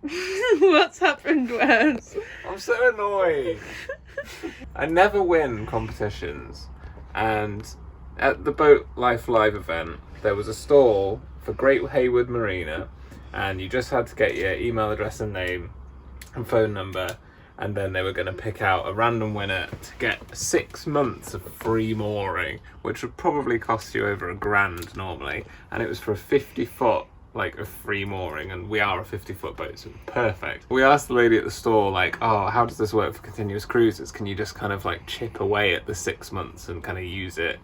What's happened, Wes? I'm so annoyed. I never win competitions, and at the Boat Life Live event, there was a stall for Great Hayward Marina, and you just had to get your email address and name and phone number, and then they were going to pick out a random winner to get 6 months of free mooring, which would probably cost you over $1,000 normally, and it was for a 50-foot of free mooring, and we are a 50-foot boat, so perfect. We asked the lady at the store, oh, how does this work for continuous cruises? Can you just kind of chip away at the 6 months and kind of use it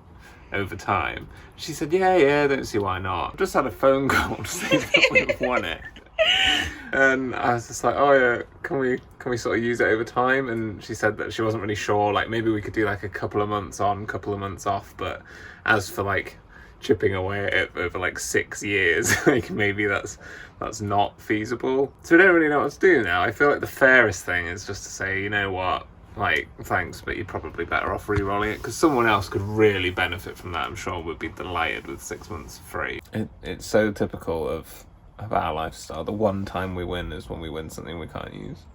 over time? She said, yeah, don't see why not. Just had a phone call to say that we've won it. And I was just oh yeah, can we sort of use it over time? And she said that she wasn't really sure, maybe we could do a couple of months on, couple of months off, but as for chipping away at it over 6 years, maybe that's not feasible. So we don't really know what to do now. I feel the fairest thing is just to say, you know what, thanks, but you're probably better off re-rolling it, because someone else could really benefit from that. I'm sure would be delighted with 6 months free. It's so typical of our lifestyle. The one time we win is when we win something we can't use.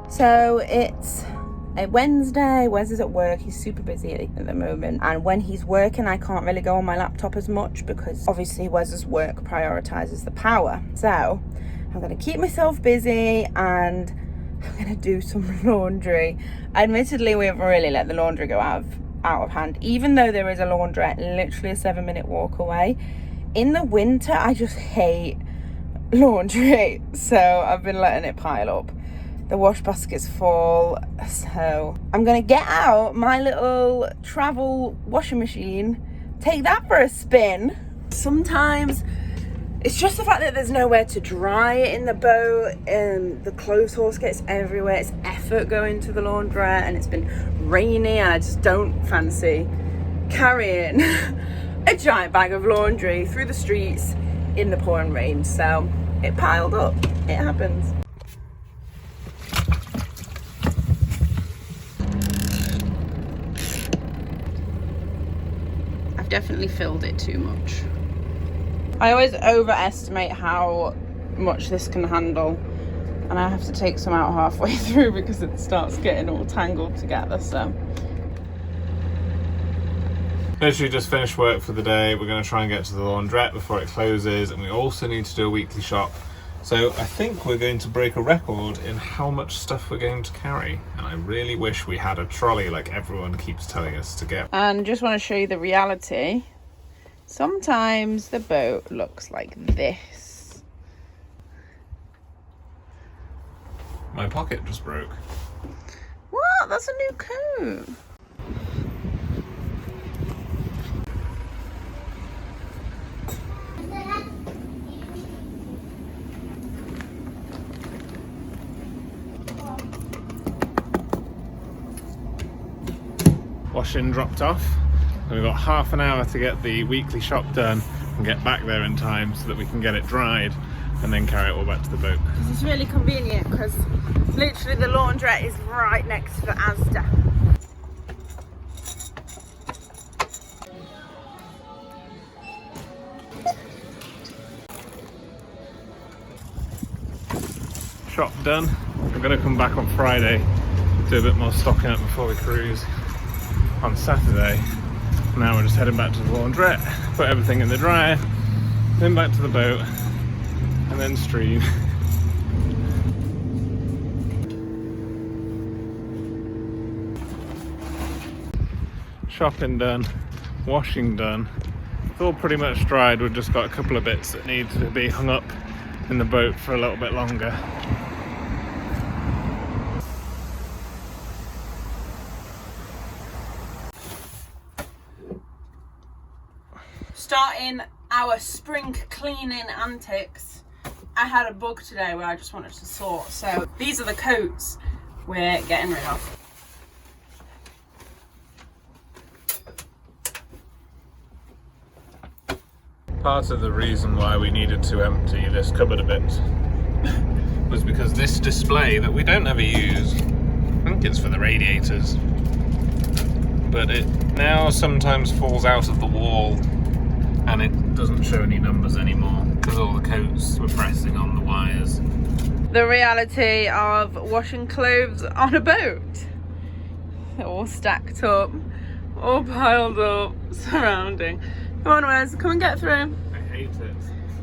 So it's a Wednesday. Wes is at work. He's super busy at the moment, and when he's working I can't really go on my laptop as much because obviously Wes's work prioritises the power. So I'm going to keep myself busy and I'm going to do some laundry. Admittedly, we haven't really let the laundry go out of hand, even though there is a laundrette literally a 7-minute walk away. In the winter I just hate laundry, so I've been letting it pile up. The wash basket's full, so I'm gonna get out my little travel washing machine, take that for a spin. Sometimes it's just the fact that there's nowhere to dry it in the boat, and the clothes horse gets everywhere. It's effort going to the laundrette, and it's been rainy, and I just don't fancy carrying a giant bag of laundry through the streets in the pouring rain. So it piled up. It happens. Definitely filled it too much. I always overestimate how much this can handle, and I have to take some out halfway through because it starts getting all tangled together. So literally just finished work for the day. We're going to try and get to the laundrette before it closes, and we also need to do a weekly shop. So I think we're going to break a record in how much stuff we're going to carry, and I really wish we had a trolley like everyone keeps telling us to get. And just want to show you the reality. Sometimes the boat looks like this. My pocket just broke. What? That's a new coat. Washing dropped off. We've got half an hour to get the weekly shop done and get back there in time so that we can get it dried and then carry it all back to the boat. This is really convenient because literally the laundrette is right next to the Asda. Shop done. I'm going to come back on Friday, do a bit more stocking up before we cruise on Saturday. Now we're just heading back to the laundrette, put everything in the dryer, then back to the boat, and then stream. Shopping done, washing done. It's all pretty much dried. We've just got a couple of bits that need to be hung up in the boat for a little bit longer. Starting our spring cleaning antics. I had a bug today where I just wanted to sort, so these are the coats we're getting rid of. part of the reason why we needed to empty this cupboard a bit was because this display that we don't ever use, I think it's for the radiators, but it now sometimes falls out of the wall and it doesn't show any numbers anymore because all the coats were pressing on the wires. The reality of washing clothes on a boat. They're all stacked up, all piled up, surrounding. Come on, Wes, come and get through. I hate it.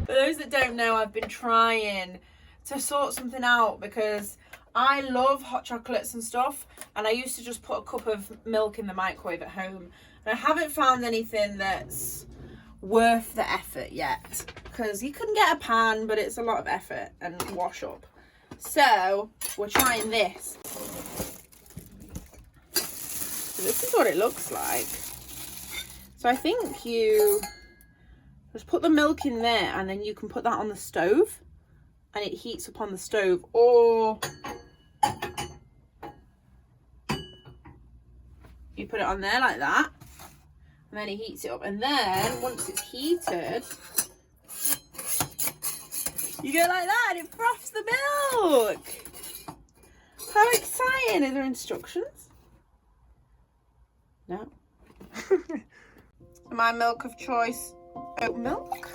For those that don't know, I've been trying to sort something out because I love hot chocolates and stuff, and I used to just put a cup of milk in the microwave at home, and I haven't found anything that's worth the effort yet, because you can get a pan, but it's a lot of effort and wash up. So we're trying this. So this is what it looks like. So I think you just put the milk in there, and then you can put that on the stove and it heats up on the stove, or you put it on there like that and then it heats it up, and then once it's heated you go like that and it froths the milk. How exciting! Are there instructions? No. My milk of choice, oat milk.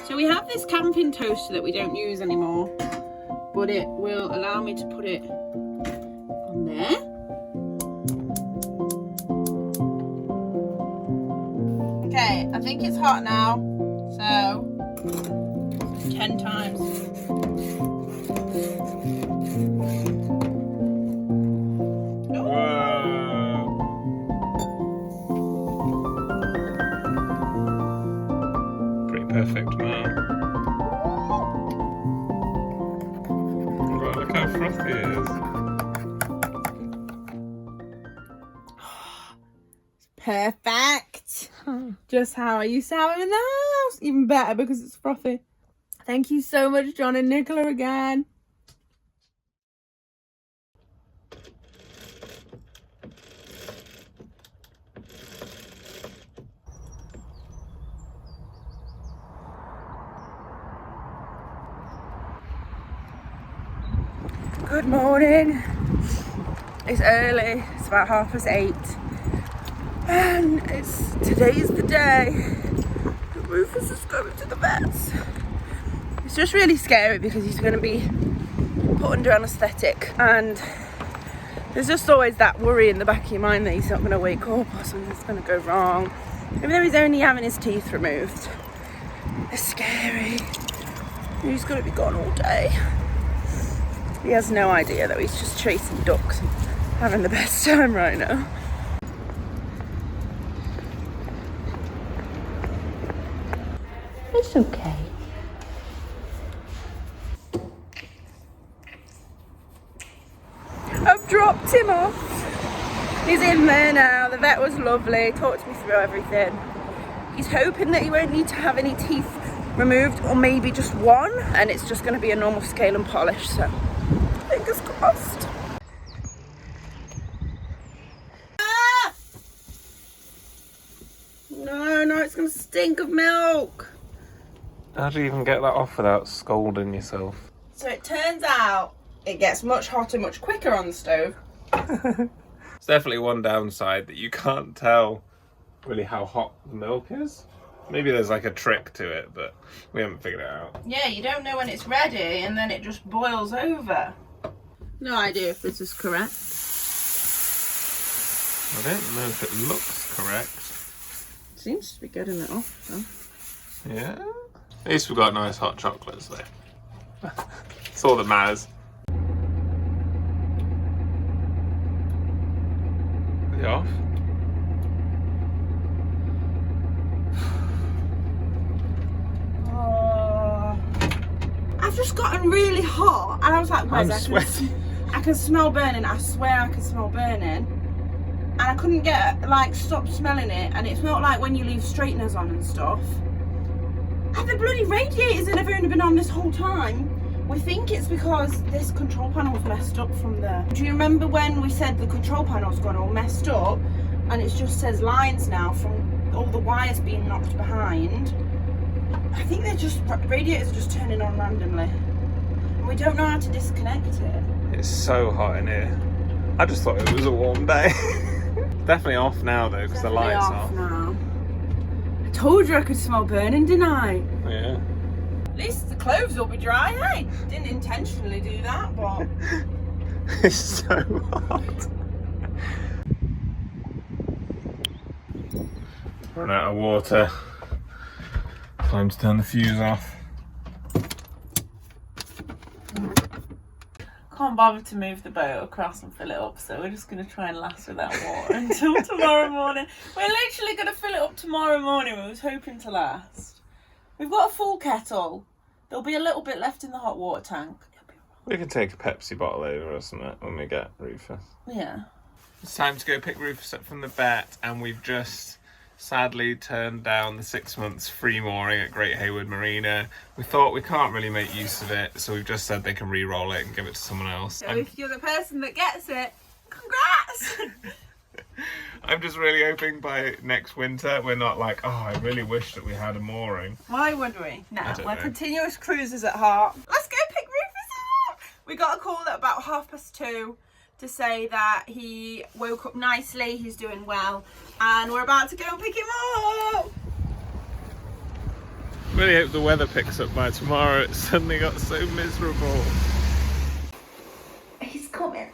So we have this camping toaster that we don't use anymore, but it will allow me to put it on there. Okay, I think it's hot now, so 10 times. Perfect, man. Wow, look how frothy it is. Perfect. Just how I used to have it in the house. Even better because it's frothy. Thank you so much, John and Nicola, again. Good morning. It's early, it's about 8:30, and today's the day that Rufus is going to the vets. It's just really scary because he's going to be put under anaesthetic, and there's just always that worry in the back of your mind that he's not going to wake up or something's going to go wrong, even though he's only having his teeth removed. It's scary. He's going to be gone all day. He has no idea that he's just chasing ducks and having the best time right now. It's okay. I've dropped him off. He's in there now. The vet was lovely, talked me through everything. He's hoping that he won't need to have any teeth removed, or maybe just one, and it's just going to be a normal scale and polish, so fingers crossed. Ah! No, it's going to stink of milk. How do you even get that off without scolding yourself? So it turns out it gets much hotter, much quicker on the stove. It's definitely one downside, that you can't tell really how hot the milk is. Maybe there's like a trick to it, but we haven't figured it out. Yeah, you don't know when it's ready, and then it just boils over. No idea if this is correct. I don't know if it looks correct. Seems to be getting it off, though. Yeah. At least we've got nice hot chocolates, though. It's all that matters. Is it off? I've just gotten really hot, and I was like, I'm sweating. I can smell burning. I swear I can smell burning. And I couldn't stop smelling it, and it smelled like when you leave straighteners on and stuff. And the bloody radiators have only been on this whole time. We think it's because this control panel's messed up from the... Do you remember when we said the control panel's gone all messed up? and it just says lines now from all the wires being knocked behind. I think they're just, radiators are just turning on randomly. And we don't know how to disconnect it. It's so hot in here. I just thought it was a warm day. Definitely off now though, because the light's off. Now. I told you I could smell burning, didn't I? Yeah. At least the clothes will be dry, eh? Didn't intentionally do that, but... It's so hot. Run out of water. Time to turn the fuse off. Can't bother to move the boat across and fill it up, so we're just going to try and last without water until tomorrow morning. We're literally going to fill it up tomorrow morning. We was hoping to last. We've got a full kettle. There'll be a little bit left in the hot water tank. We can take a Pepsi bottle over or something when we get Rufus. Yeah. It's time to go pick Rufus up from the vet, and we've just sadly turned down the 6 months free mooring at Great Hayward Marina. We thought we can't really make use of it, so we've just said they can re-roll it and give it to someone else. So if you're the person that gets it, congrats! I'm just really hoping by next winter we're not like, oh, I really wish that we had a mooring. Why would we? No, we're know. continuous cruisers at heart. Let's go pick Rufus up! We got a call at about 2:30 to say that he woke up nicely, he's doing well, and we're about to go and pick him up! Really hope the weather picks up by tomorrow. It suddenly got so miserable. He's coming.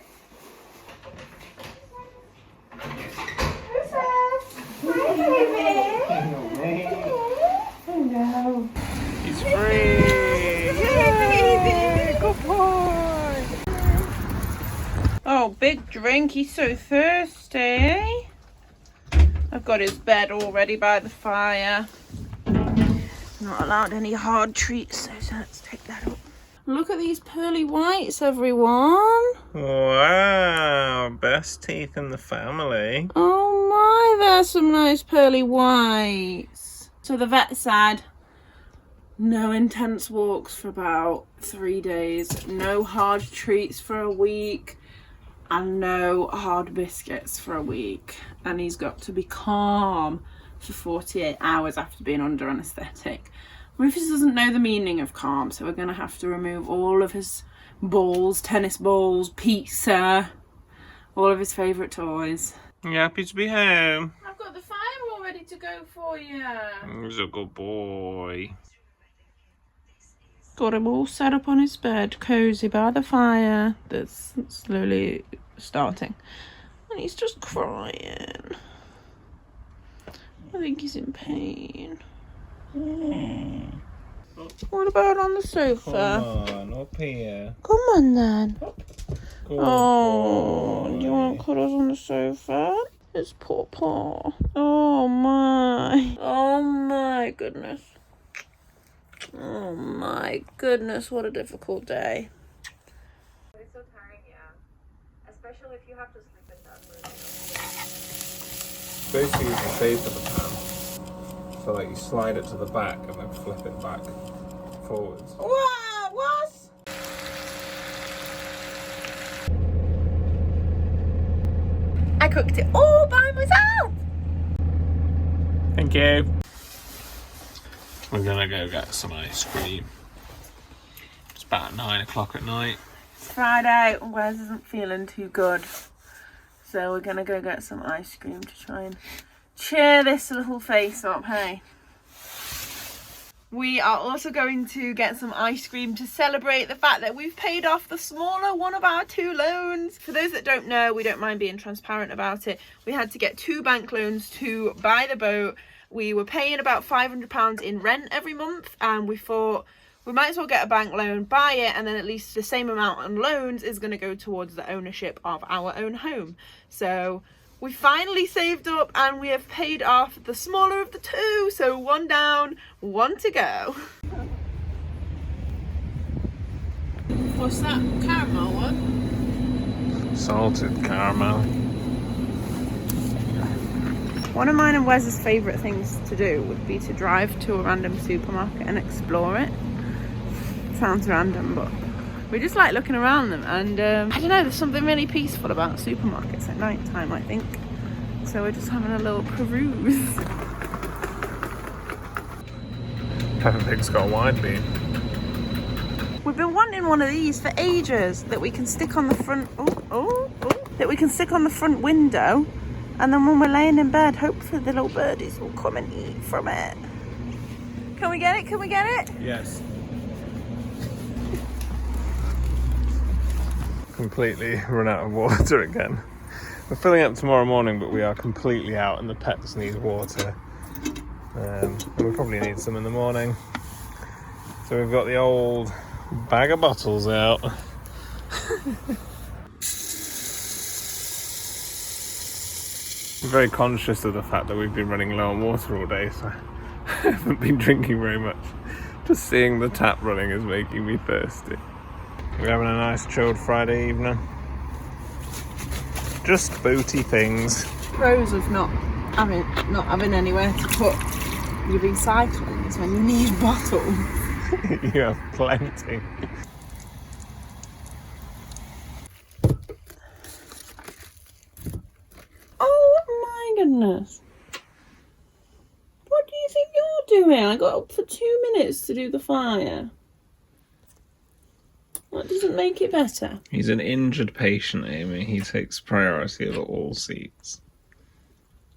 Hello. He's free! Yay! Good boy! Oh, big drink. He's so thirsty. I've got his bed all ready by the fire. Not allowed any hard treats, so let's take that up. Look at these pearly whites, everyone. Wow, best teeth in the family. Oh my, there's some nice pearly whites. So the vet said no intense walks for about 3 days, no hard treats for a week, and no hard biscuits for a week. And he's got to be calm for 48 hours after being under anaesthetic. Rufus doesn't know the meaning of calm, so we're going to have to remove all of his balls, tennis balls, pizza, all of his favourite toys. You happy to be home? I've got the fire all ready to go for you. He's a good boy. Got him all set up on his bed, cosy by the fire that's slowly starting. And he's just crying. I think he's in pain. What about on the sofa? Come on, up here. Come on then. Good Oh, boy. do you want cuddles on the sofa? It's poor paw. Oh my. Oh my goodness. Oh my goodness, what a difficult day. It's so tiring, yeah. Especially if you have to sleep in that room. Basically, you can save for the pan. So, like, you slide it to the back and then flip it back forwards. What? What? I cooked it all by myself. Thank you. We're gonna go get some ice cream. It's about 9 o'clock at night. It's Friday, Wes isn't feeling too good. So we're gonna go get some ice cream to try and cheer this little face up, hey? We are also going to get some ice cream to celebrate the fact that we've paid off the smaller one of our 2 loans. For those that don't know, we don't mind being transparent about it. We had to get 2 bank loans to buy the boat. We were paying about £500 in rent every month, and we thought we might as well get a bank loan, buy it, and then at least the same amount on loans is going to go towards the ownership of our own home. So we finally saved up and we have paid off the smaller of the 2. So 1 down, 1 to go. What's that? Caramel one? Salted caramel. One of mine and Wes's favourite things to do would be to drive to a random supermarket and explore it. Sounds random, but we just like looking around them, and I don't know, there's something really peaceful about supermarkets at night time, I think. so we're just having a little peruse. Peppa Pig's got a wide beam. We've been wanting one of these for ages that we can stick on the front. That we can stick on the front window, and then when we're laying in bed, hopefully the little birdies will come and eat from it. Can we get it? Can we get it? Yes. Completely run out of water again. We're filling up tomorrow morning, but we are completely out and the pets need water. And we probably need some in the morning. So we've got the old bag of bottles out. I'm very conscious of the fact that we've been running low on water all day, so I haven't been drinking very much. Just seeing the tap running is making me thirsty. We're having a nice chilled Friday evening. Just boaty things. Pros of not having anywhere to put your recycling is when you need bottles. You have plenty. Oh my goodness. What do you think you're doing? I got up for 2 minutes to do the fire. That doesn't make it better. He's an injured patient, Amy. He takes priority over all seats.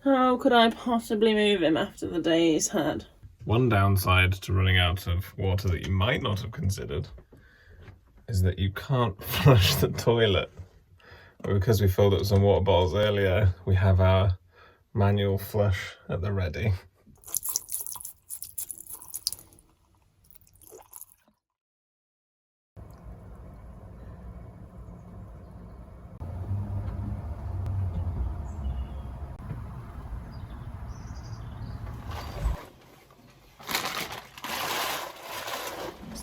How could I possibly move him after the day he's had? One downside to running out of water that you might not have considered is that you can't flush the toilet. But because we filled up some water bottles earlier, we have our manual flush at the ready.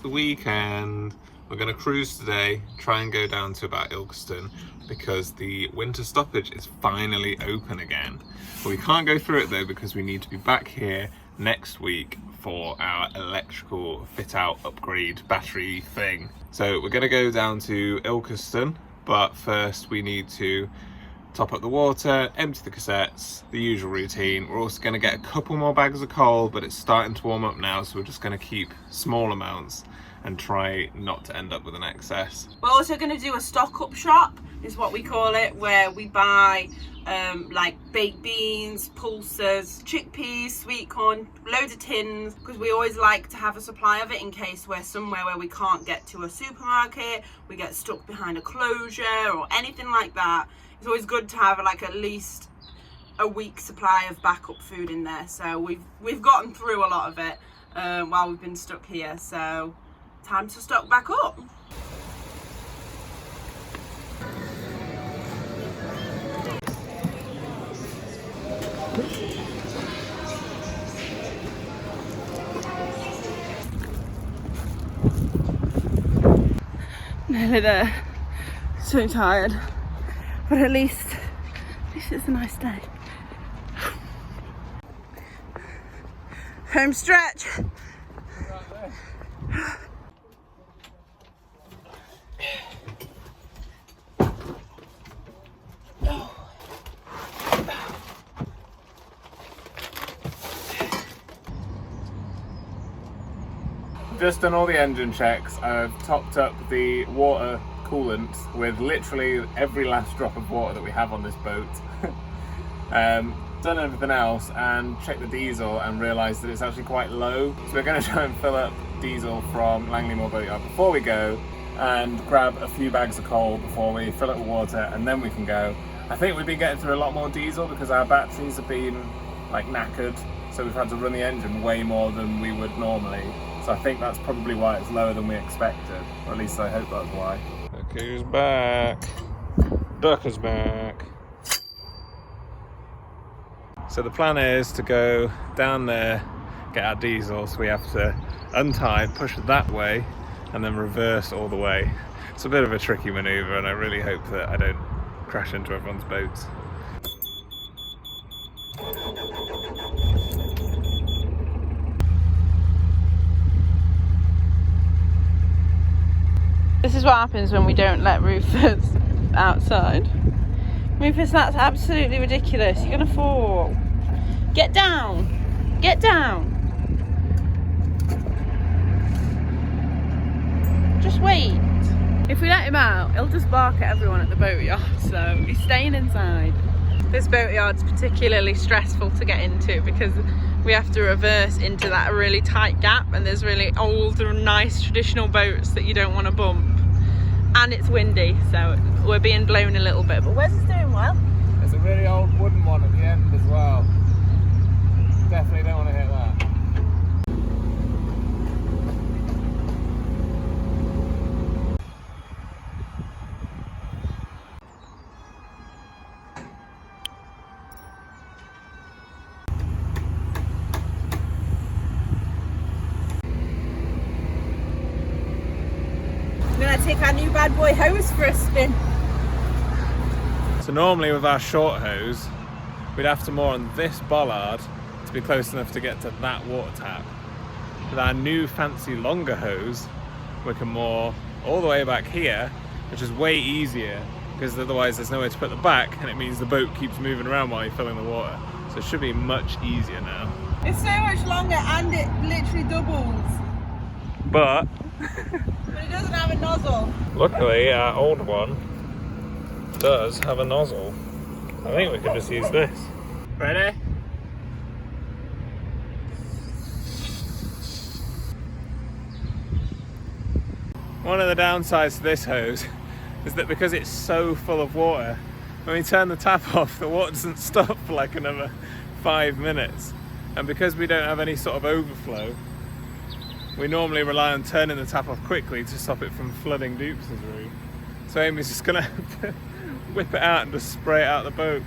The weekend. We're going to cruise today, try and go down to about Ilkeston because the winter stoppage is finally open again. But we can't go through it though because we need to be back here next week for our electrical fit out upgrade battery thing. So we're going to go down to Ilkeston, but first we need to top up the water, empty the cassettes, the usual routine. We're also going to get a couple more bags of coal, but it's starting to warm up now, so we're just going to keep small amounts and try not to end up with an excess. We're also going to do a stock up shop, is what we call it, where we buy like baked beans, pulses, chickpeas, sweet corn, loads of tins, because we always like to have a supply of it in case we're somewhere where we can't get to a supermarket, we get stuck behind a closure or anything like that. It's always good to have like at least a week's supply of backup food in there. So we've gotten through a lot of it while we've been stuck here. So time to stock back up. Nearly there. So tired. But at least it's a nice day. Home stretch. Just done all the engine checks. I've topped up the water coolant with literally every last drop of water that we have on this boat. Done everything else and checked the diesel and realised that it's actually quite low. So we're going to try and fill up diesel from Langley Moor Boatyard before we go and grab a few bags of coal before we fill it with water, and then we can go. I think we've been getting through a lot more diesel because our batteries have been like knackered, so we've had to run the engine way more than we would normally. So I think that's probably why it's lower than we expected, or at least I hope that's why. Look who's back. Duck is back. So the plan is to go down there, get our diesel, so we have to untie, push it that way, and then reverse all the way. It's a bit of a tricky manoeuvre, and I really hope that I don't crash into everyone's boats. This is what happens when we don't let Rufus outside. Rufus, that's absolutely ridiculous. You're gonna fall. Get down. Get down. Just wait. If we let him out, he'll just bark at everyone at the boatyard, so he's staying inside. This boatyard's particularly stressful to get into because we have to reverse into that really tight gap, and there's really old and nice traditional boats that you don't want to bump. And it's windy, so we're being blown a little bit, but Wes is doing well. There's a really old wooden one at the end as well. Definitely don't want to hit that. Take our new bad boy hose for a spin. So normally with our short hose, we'd have to moor on this bollard to be close enough to get to that water tap. With our new fancy longer hose, we can moor all the way back here, which is way easier because otherwise there's nowhere to put the back, and it means the boat keeps moving around while you're filling the water. So it should be much easier now. It's so much longer and it literally doubles. But But it doesn't have a nozzle. luckily our old one does have a nozzle. I think we could just use this. Ready? One of the downsides to this hose is that because it's so full of water, when we turn the tap off, the water doesn't stop for like another 5 minutes. And because we don't have any sort of overflow, we normally rely on turning the tap off quickly to stop it from flooding Dupes' room. So Amy's just gonna have to whip it out and just spray it out the boat.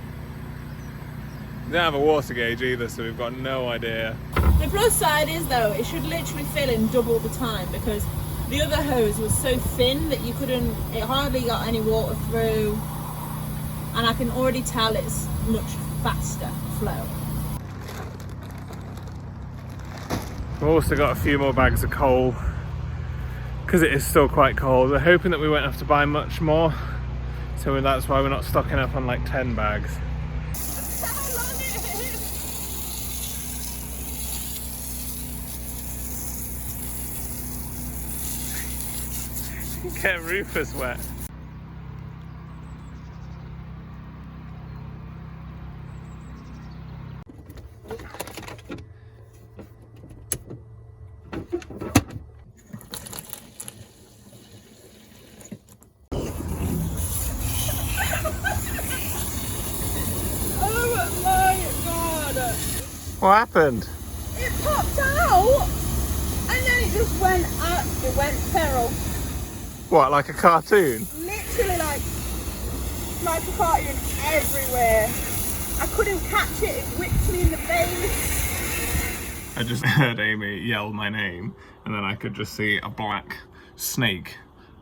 We don't have a water gauge either, so we've got no idea. The plus side is though, it should literally fill in double the time because the other hose was so thin that it hardly got any water through, and I can already tell it's much faster flow. We've also got a few more bags of coal because it is still quite cold. We're hoping that we won't have to buy much more, so that's why we're not stocking up on like 10 bags. Get Rufus wet. What happened? It popped out and then it just went out. It went feral. What, like a cartoon? Literally like a cartoon everywhere. I couldn't catch it. It whipped me in the face. I just heard Amy yell my name, and then I could just see a black snake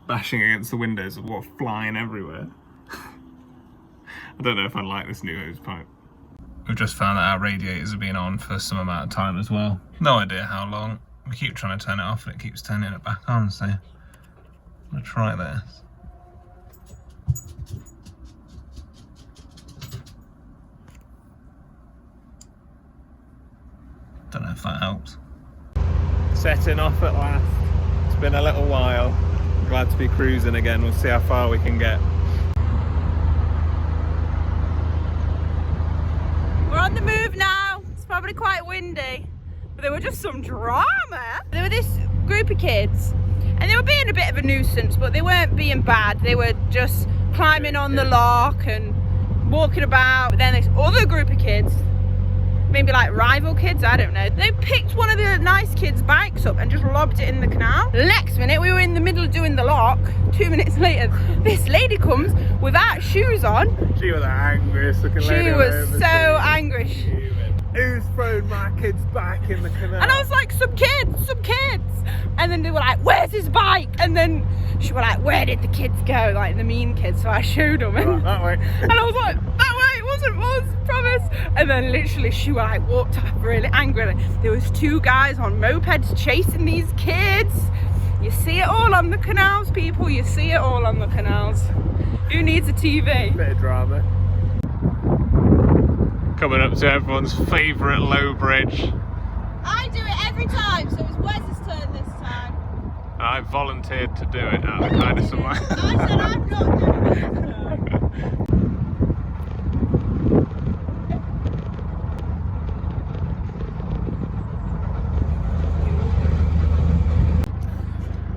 bashing against the windows of water flying everywhere. I don't know if I like this new hose pipe. We've just found that our radiators have been on for some amount of time as well. No idea how long. We keep trying to turn it off and it keeps turning it back on, so I'm gonna try this. Don't know if that helps. Setting off at last. It's been a little while. Glad to be cruising again. We'll see how far we can get. We're on the move now. It's probably quite windy, but there were just some drama. There were this group of kids and they were being a bit of a nuisance, but they weren't being bad. They were just climbing on the lock and walking about. But then this other group of kids, maybe like rival kids, I don't know, they picked one of the nice kids' bikes up and just lobbed it in the canal. The next minute we were in the middle of doing the lock. 2 minutes later this lady comes without shoes on. She was the angriest looking lady. She was so angry. Who's thrown my kid's bike in the canal? And I was like, some kids. And then they were like, where's his bike? And then she was like, where did the kids go? Like the mean kids. So I showed them. And, that way. And I was like, that way, it wasn't us, promise. And then literally she like walked up really angrily. There was 2 guys on mopeds chasing these kids. You see it all on the canals, people. You see it all on the canals. Who needs a TV? Bit of drama. Coming up to everyone's favourite low bridge. I do it every time, so it's Wes's turn this time. And I volunteered to do it out of the kindness of my... I said I'm not doing it this time.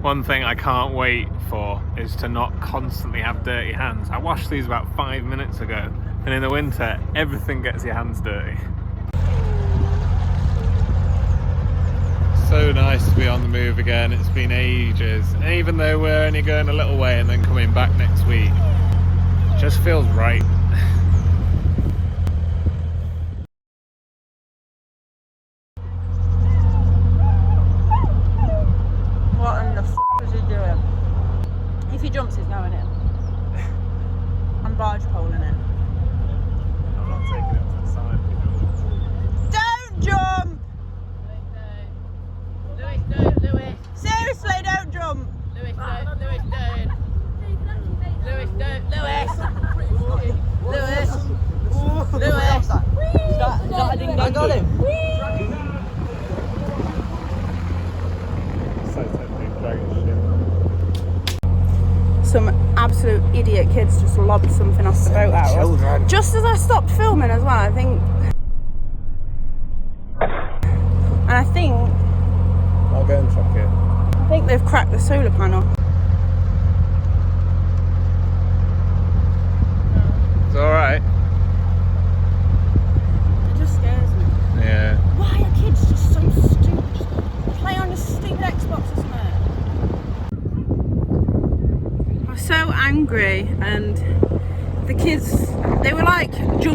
One thing I can't wait for is to not constantly have dirty hands. I washed these about 5 minutes ago, and in the winter, everything gets your hands dirty. So nice to be on the move again. It's been ages. And even though we're only going a little way and then coming back next week, it just feels right. What in the f*** is he doing? If he jumps, he's going in. I'm barge poling it. I'm not taking it to the side. Don't jump! Lewis. Seriously, don't jump! Lewis, don't. I got him. So tempting, dragon shit. Some absolute idiot kids just lobbed something off the boat at us. Just as I stopped filming as well, I think. And I think I'll go and check it. I think they've cracked the solar panel. It's alright. It just scares me. Yeah. Why are kids just so stupid? Just play on a stupid Xbox or something. I was so angry, and the kids, they were like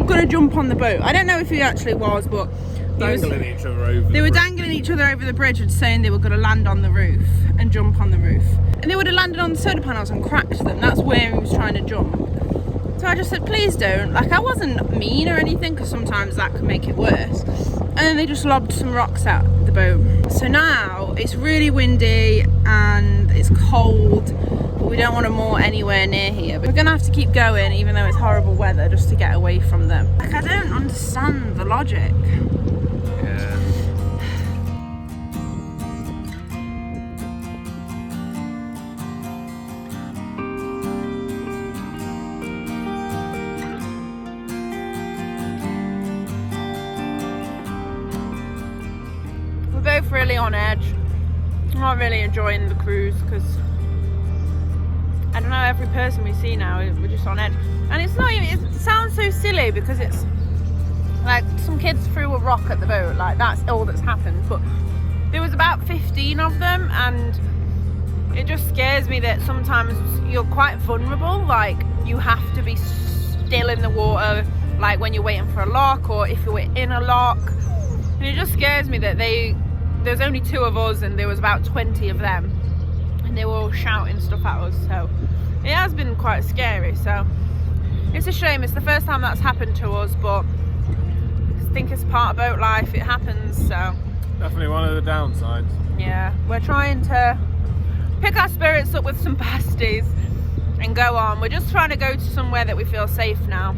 gonna jump on the boat. I don't know if he actually was, but Dangling each other over. they were dangling each other over the bridge and saying they were going to land on the roof and jump on the roof. And they would have landed on the solar panels and cracked them. That's where he was trying to jump. So I just said, please don't. Like, I wasn't mean or anything, because sometimes that could make it worse. And then they just lobbed some rocks at the boat. So now it's really windy and it's cold, but we don't want to moor anywhere near here. But we're going to have to keep going, even though it's horrible weather, just to get away from them. Like, I don't understand the logic. Yeah. We're both really on edge. I'm not really enjoying the cruise because I don't know, every person we see now, we're just on edge. And it's not even, it sounds so silly because it's like some kids threw a rock at the boat, like that's all that's happened, but there was about 15 of them, and it just scares me that sometimes you're quite vulnerable, like you have to be still in the water, like when you're waiting for a lock or if you're in a lock. And it just scares me that there's only 2 of us and there was about 20 of them, and they were all shouting stuff at us, so it has been quite scary. So it's a shame, it's the first time that's happened to us, but I think it's part of boat life, it happens. So Definitely one of the downsides. yeah, we're trying to pick our spirits up with some pasties and go on. We're just trying to go to somewhere that we feel safe now,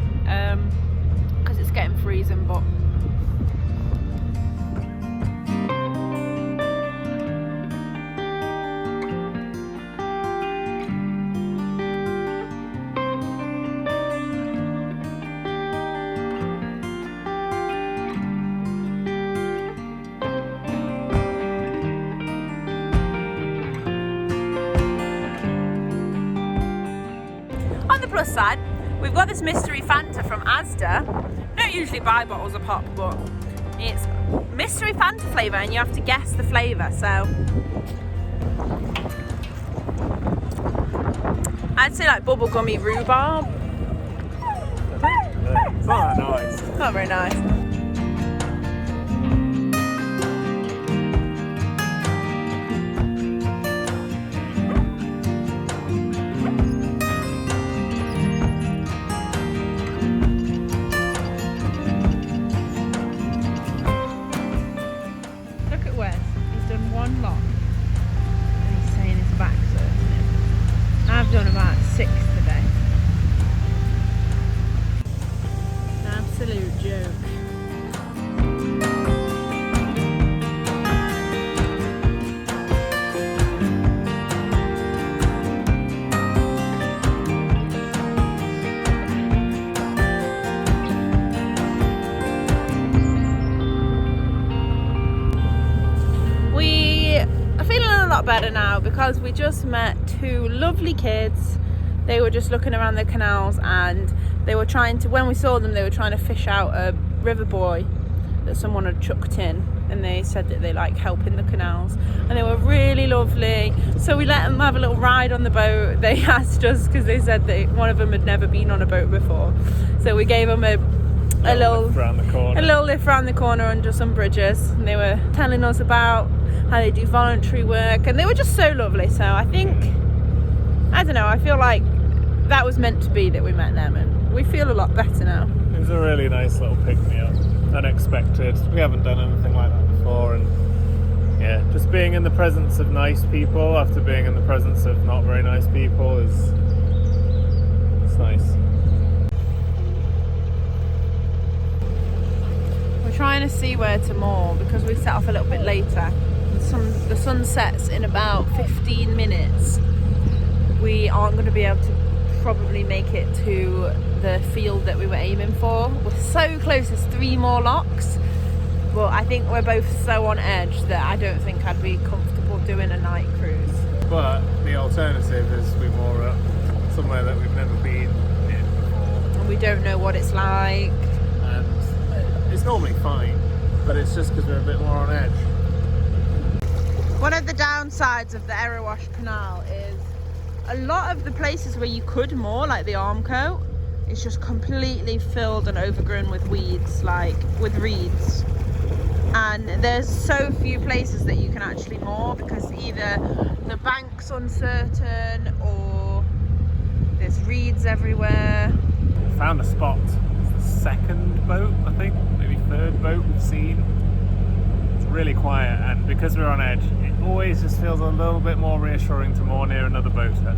because it's getting freezing. But on the plus side, we've got this mystery Fanta from Asda. I don't usually buy bottles of pop, but it's mystery Fanta flavour and you have to guess the flavour. So I'd say like bubblegummy rhubarb. It's not that nice. It's not very nice. Look at Wes, he's done 1 lock and he's saying his back's hurting him. I've done about 6 today. An absolute joke. lot better now because we just met two lovely kids. They were just looking around the canals and they were trying to, when we saw them, they were trying to fish out a river buoy that someone had chucked in, and they said that they like helping the canals, and they were really lovely. So we let them have a little ride on the boat. They asked us because they said that one of them had never been on a boat before, so we gave them a little lift around the corner under some bridges, and they were telling us about how they do voluntary work, and they were just so lovely. So I think, I don't know, I feel like that was meant to be that we met them, and we feel a lot better now. It was a really nice little pick-me-up, unexpected. We haven't done anything like that before, and yeah, just being in the presence of nice people after being in the presence of not very nice people it's nice. We're trying to see where to moor because we set off a little bit later. The sun sets in about 15 minutes. We aren't going to be able to probably make it to the field that we were aiming for. We're so close, there's 3 more locks, but I think we're both so on edge that I don't think I'd be comfortable doing a night cruise. But the alternative is we moor up somewhere that we've never been in before. And we don't know what it's like. And it's normally fine, but it's just because we're a bit more on edge. One of the downsides of the Erewash Canal is a lot of the places where you could moor, like the Armcote, is just completely filled and overgrown with weeds, like with reeds. And there's so few places that you can actually moor because either the bank's uncertain or there's reeds everywhere. Found a spot. It's the second boat, I think, maybe third boat we've seen. It's really quiet, and because we're on edge, it always just feels a little bit more reassuring to moor near another boater.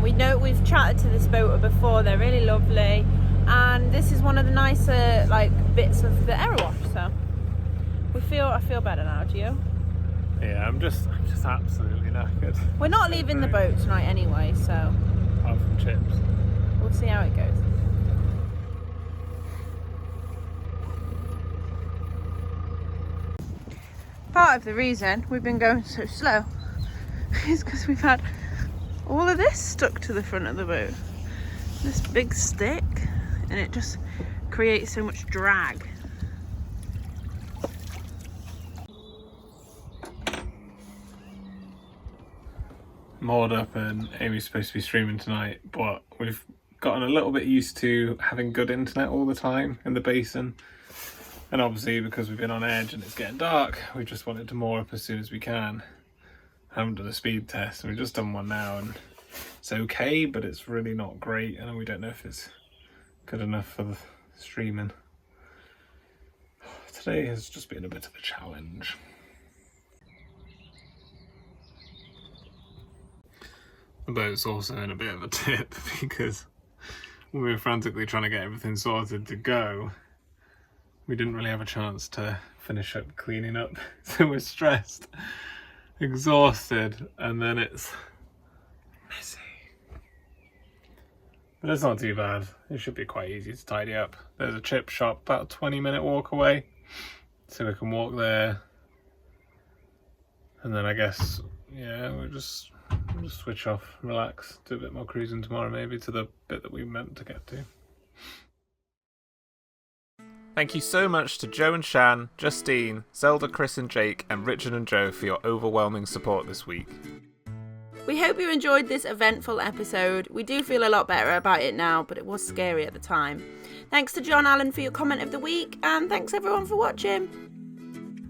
We know we've chatted to this boater before, they're really lovely, and this is one of the nicer like bits of the Erewash, so I feel better now. Do you? Yeah, I'm just absolutely knackered. We're not leaving the boat tonight anyway, so apart from chips. We'll see how it goes. Part of the reason we've been going so slow is because we've had all of this stuck to the front of the boat. This big stick, and it just creates so much drag. Moored up, and Amy's supposed to be streaming tonight, but we've gotten a little bit used to having good internet all the time in the basin. And obviously because we've been on edge and it's getting dark, we just wanted to moor up as soon as we can. I haven't done a speed test, and we've just done one now, and it's okay, but it's really not great, and we don't know if it's good enough for the streaming. Today has just been a bit of a challenge. The boat's also in a bit of a tip because we were frantically trying to get everything sorted to go. We didn't really have a chance to finish up cleaning up, so we're stressed, exhausted, and then it's messy. But it's not too bad. It should be quite easy to tidy up. There's a chip shop about a 20-minute walk away, so we can walk there. And then I guess, yeah, we'll just switch off, relax, do a bit more cruising tomorrow maybe to the bit that we meant to get to. Thank you so much to Joe and Shan, Justine, Zelda, Chris and Jake, and Richard and Joe for your overwhelming support this week. We hope you enjoyed this eventful episode. We do feel a lot better about it now, but it was scary at the time. Thanks to John Allen for your comment of the week, and thanks everyone for watching.